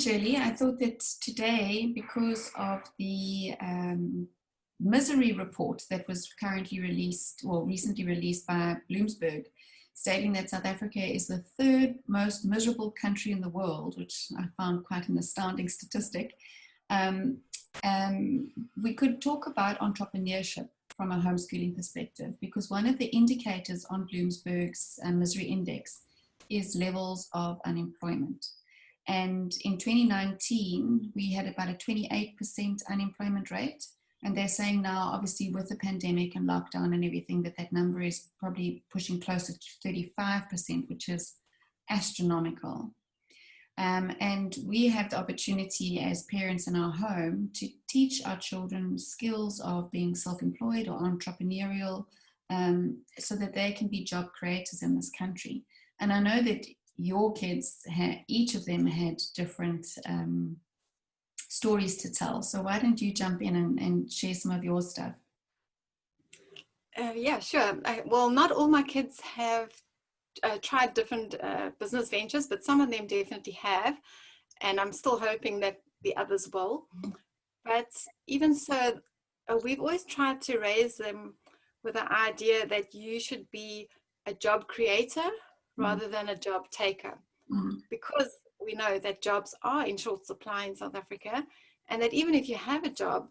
Shirley. I thought that today, because of the misery report that was currently released, or recently released by Bloomberg, stating that South Africa is the third most miserable country in the world, which I found quite an astounding statistic, we could talk about entrepreneurship from a homeschooling perspective, because one of the indicators on Bloomberg's misery index is levels of unemployment. And in 2019, we had about a 28% unemployment rate. And they're saying now, obviously, with the pandemic and lockdown and everything, that number is probably pushing closer to 35%, which is astronomical. And we have the opportunity as parents in our home to teach our children skills of being self-employed or entrepreneurial, so that they can be job creators in this country. And I know that your kids, each of them had different stories to tell. So why don't you jump in and share some of your stuff? Yeah, sure. Well, not all my kids have tried different business ventures, but some of them definitely have. And I'm still hoping that the others will. But even so, we've always tried to raise them with the idea that you should be a job creator rather than a job taker, because we know that jobs are in short supply in South Africa, and that even if you have a job,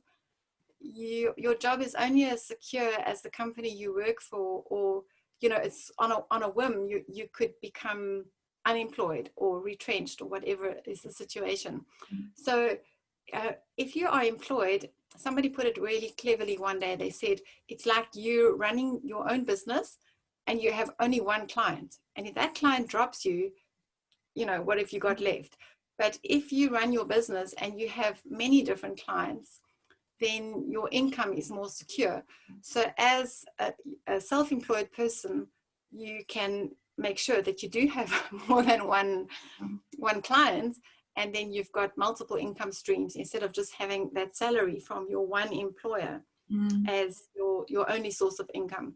your job is only as secure as the company you work for, or it's on a whim you could become unemployed or retrenched or whatever is the situation. So if you are employed, somebody put it really cleverly one day. They said it's like you running your own business and you have only one client, and if that client drops you, what have you got left? But if you run your business and you have many different clients, then your income is more secure. So as a self-employed person, you can make sure that you do have more than one client, and then you've got multiple income streams instead of just having that salary from your one employer as your only source of income.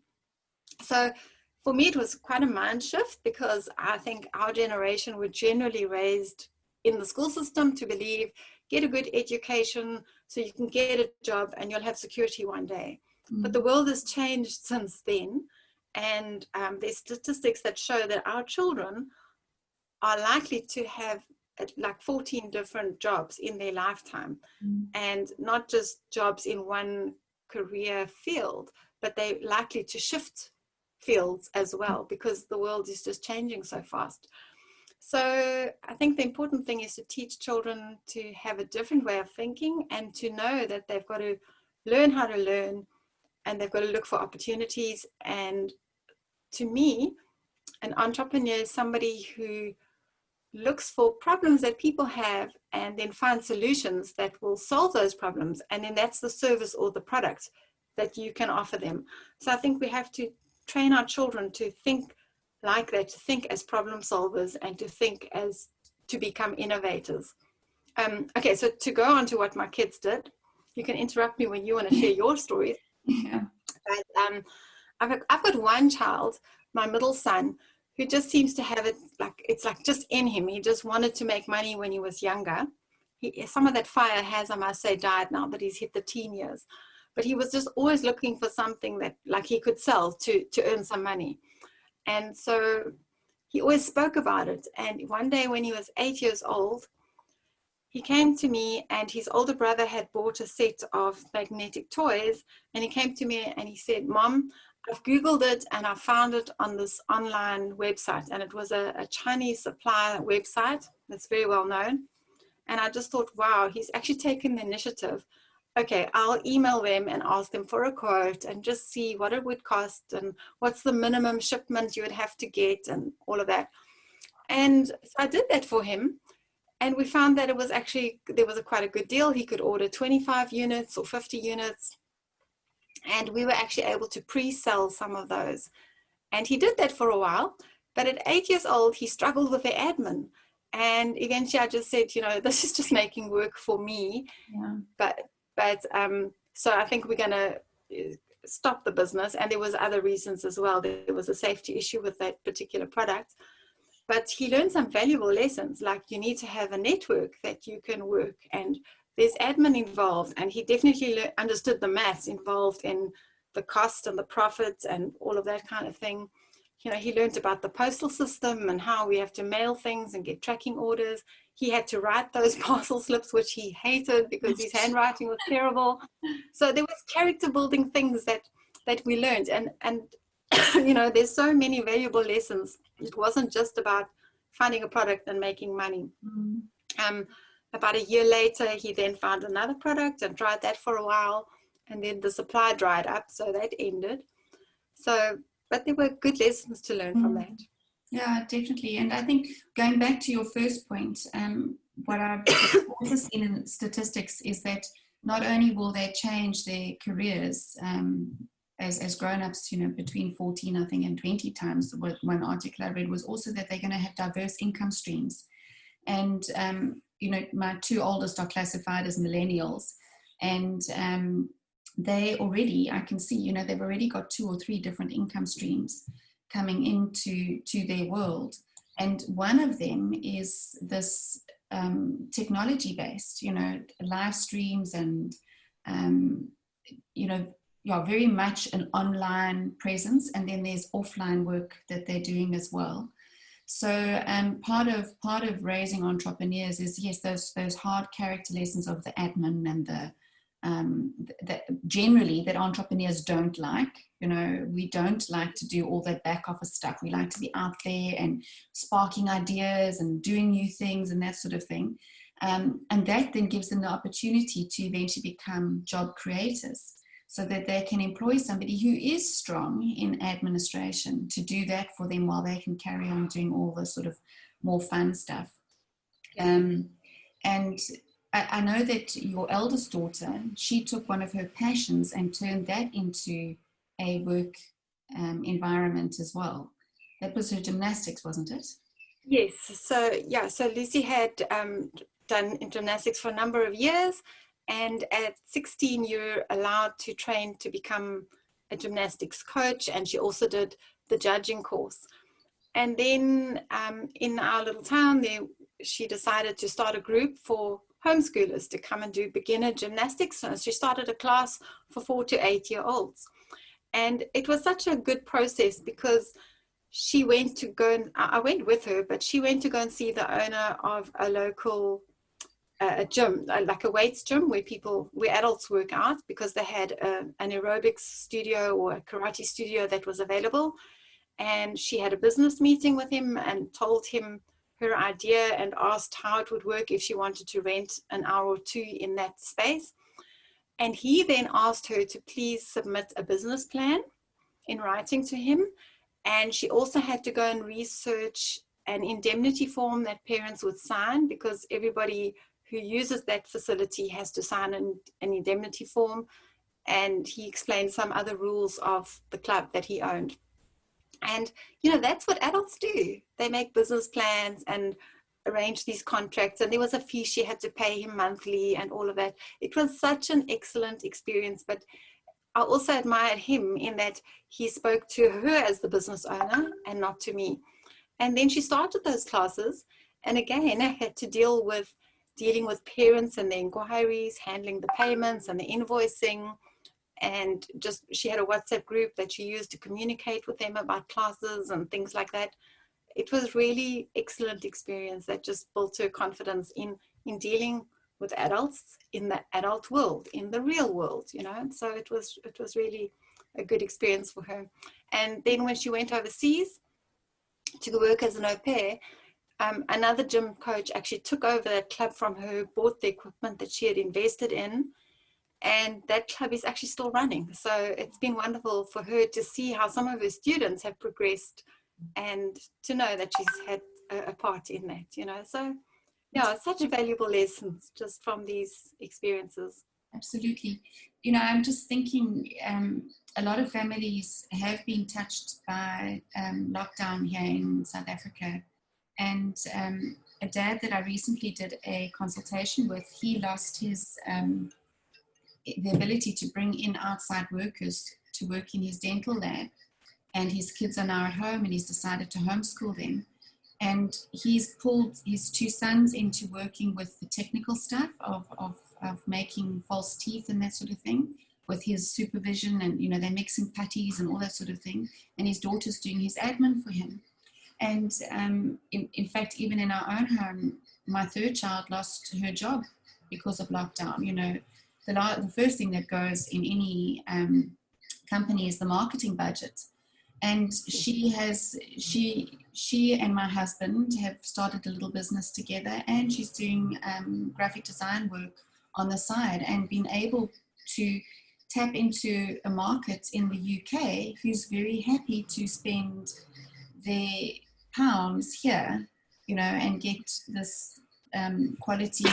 So for me, it was quite a mind shift, because I think our generation were generally raised in the school system to believe, get a good education so you can get a job and you'll have security one day. But the world has changed since then. And there's statistics that show that our children are likely to have like 14 different jobs in their lifetime, and not just jobs in one career field, but they're likely to shift fields as well, because the world is just changing so fast. So I think the important thing is to teach children to have a different way of thinking, and to know that they've got to learn how to learn, and they've got to look for opportunities. And to me, an entrepreneur is somebody who looks for problems that people have and then finds solutions that will solve those problems. And then that's the service or the product that you can offer them. So I think we have to train our children to think like that, to think as problem solvers, and to become innovators. Okay, so to go on to what my kids did, you can interrupt me when you want to share your stories. Yeah. But, I've got one child, my middle son, who just seems to have it it's just in him. He just wanted to make money when he was younger. Some of that fire has, I must say, died now that he's hit the teen years. But he was just always looking for something that he could sell to earn some money. And so he always spoke about it. And one day when he was 8 years old, he came to me, and his older brother had bought a set of magnetic toys. And he came to me and he said, "Mom, I've Googled it and I found it on this online website." And it was a Chinese supplier website that's very well known. And I just thought, wow, he's actually taken the initiative. Okay, I'll email them and ask them for a quote and just see what it would cost and what's the minimum shipment you would have to get and all of that. And so I did that for him. And we found that there was quite a good deal. He could order 25 units or 50 units. And we were actually able to pre-sell some of those. And he did that for a while. But at 8 years old, he struggled with the admin. And eventually I just said, this is just making work for me. Yeah. But so I think we're going to stop the business. And there was other reasons as well. There was a safety issue with that particular product. But he learned some valuable lessons, like you need to have a network that you can work, and there's admin involved, and he definitely understood the maths involved in the cost and the profits and all of that kind of thing. You know, he learned about the postal system and how we have to mail things and get tracking orders. He had to write those parcel slips, which he hated because his handwriting was terrible. So there was character building things that we learned, and you know, there's so many valuable lessons. It wasn't just about finding a product and making money. About a year later, he then found another product and tried that for a while, and then the supply dried up, so that ended. So, but there were good lessons to learn from that. Yeah, definitely. And I think going back to your first point, what I've also seen in statistics is that not only will they change their careers as grown-ups, you know, between 14, I think, and 20 times. One article I read was also that they're going to have diverse income streams. And, you know, my two oldest are classified as millennials. And they already, I can see, you know, they've already got 2 or 3 different income streams coming into their world. And one of them is this technology-based, you know, live streams and, you know, yeah, very much an online presence. And then there's offline work that they're doing as well. So part of raising entrepreneurs is, yes, those hard character lessons of the admin and the generally that entrepreneurs don't like. You know, we don't like to do all that back office stuff. We like to be out there and sparking ideas and doing new things and that sort of thing. And that then gives them the opportunity to eventually become job creators, so that they can employ somebody who is strong in administration to do that for them while they can carry on doing all the sort of more fun stuff. And I know that your eldest daughter, she took one of her passions and turned that into a work environment as well. That was her gymnastics, wasn't it? Yes. So yeah, so Lucy had done gymnastics for a number of years. And at 16, you're allowed to train to become a gymnastics coach. And she also did the judging course. And then in our little town there, she decided to start a group for homeschoolers to come and do beginner gymnastics. So she started a class for 4 to 8-year-olds. And it was such a good process because she went to go and, I went with her, but she went to go and see the owner of a local a gym, like a weights gym where adults work out, because they had an aerobics studio or a karate studio that was available. And she had a business meeting with him and told him her idea and asked how it would work if she wanted to rent an hour or 2 in that space. And he then asked her to please submit a business plan in writing to him. And she also had to go and research an indemnity form that parents would sign, because everybody who uses that facility has to sign an indemnity form. And he explained some other rules of the club that he owned. And, you know, that's what adults do. They make business plans and arrange these contracts. And there was a fee she had to pay him monthly and all of that. It was such an excellent experience. But I also admired him in that he spoke to her as the business owner and not to me. And then she started those classes. And again, I had to dealing with parents and the inquiries, handling the payments and the invoicing. And just, she had a WhatsApp group that she used to communicate with them about classes and things like that. It was really excellent experience that just built her confidence in dealing with adults in the adult world, in the real world, you know. And so it was really a good experience for her. And then when she went overseas to work as an au pair, another gym coach actually took over that club from her, bought the equipment that she had invested in, and that club is actually still running. So it's been wonderful for her to see how some of her students have progressed and to know that she's had a part in that, you know. So yeah, such valuable lessons just from these experiences. Absolutely. You know, I'm just thinking a lot of families have been touched by lockdown here in South Africa. And a dad that I recently did a consultation with, he lost his the ability to bring in outside workers to work in his dental lab. And his kids are now at home and he's decided to homeschool them. And he's pulled his two sons into working with the technical stuff of making false teeth and that sort of thing, with his supervision, and they're mixing patties and all that sort of thing. And his daughter's doing his admin for him. And in fact, even in our own home, my third child lost her job because of lockdown. The first thing that goes in any company is the marketing budget. And she and my husband have started a little business together, and she's doing graphic design work on the side, and been able to tap into a market in the UK who's very happy to spend their pounds here, and get this quality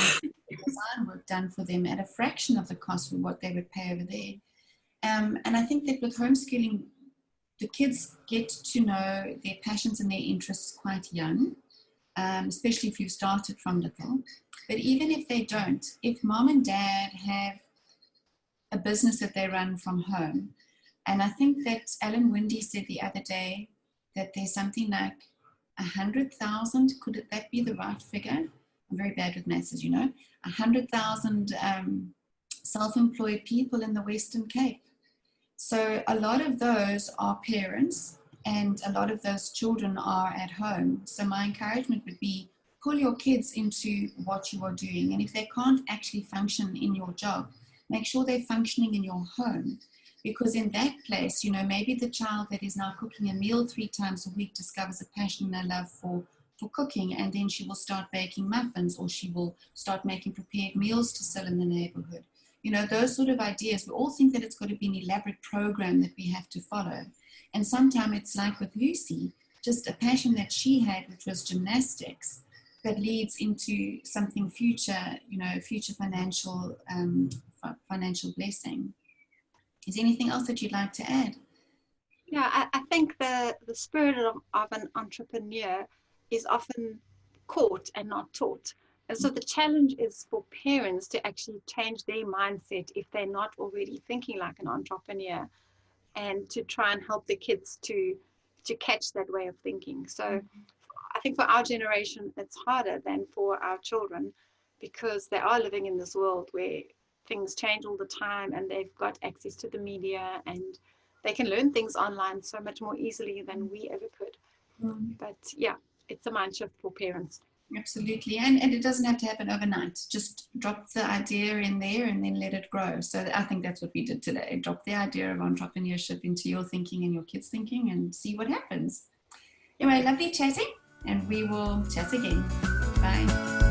design work done for them at a fraction of the cost of what they would pay over there. And I think that with homeschooling, the kids get to know their passions and their interests quite young, especially if you've started from little. But even if they don't, if mom and dad have a business that they run from home, and I think that Alan Windy said the other day that there's something like 100,000, could that be the right figure? I'm very bad with maths, as you know. 100,000 self-employed people in the Western Cape. So a lot of those are parents, and a lot of those children are at home. So my encouragement would be, pull your kids into what you are doing. And if they can't actually function in your job, make sure they're functioning in your home. Because in that place, maybe the child that is now cooking a meal 3 times a week discovers a passion and a love for cooking, and then she will start baking muffins, or she will start making prepared meals to sell in the neighborhood. Those sort of ideas. We all think that it's got to be an elaborate program that we have to follow. And sometimes it's like with Lucy, just a passion that she had, which was gymnastics, that leads into something future, future financial blessing. Is there anything else that you'd like to add? Yeah, I think the spirit of an entrepreneur is often caught and not taught. And so the challenge is for parents to actually change their mindset if they're not already thinking like an entrepreneur, and to try and help the kids to catch that way of thinking. So I think for our generation, it's harder than for our children, because they are living in this world where things change all the time, and they've got access to the media, and they can learn things online so much more easily than we ever could. But yeah, it's a mind shift for parents. Absolutely. And it doesn't have to happen overnight. Just drop the idea in there and then let it grow. So I think that's what we did today. Drop the idea of entrepreneurship into your thinking and your kids' thinking, and see what happens. Anyway, lovely chatting, and we will chat again. Bye.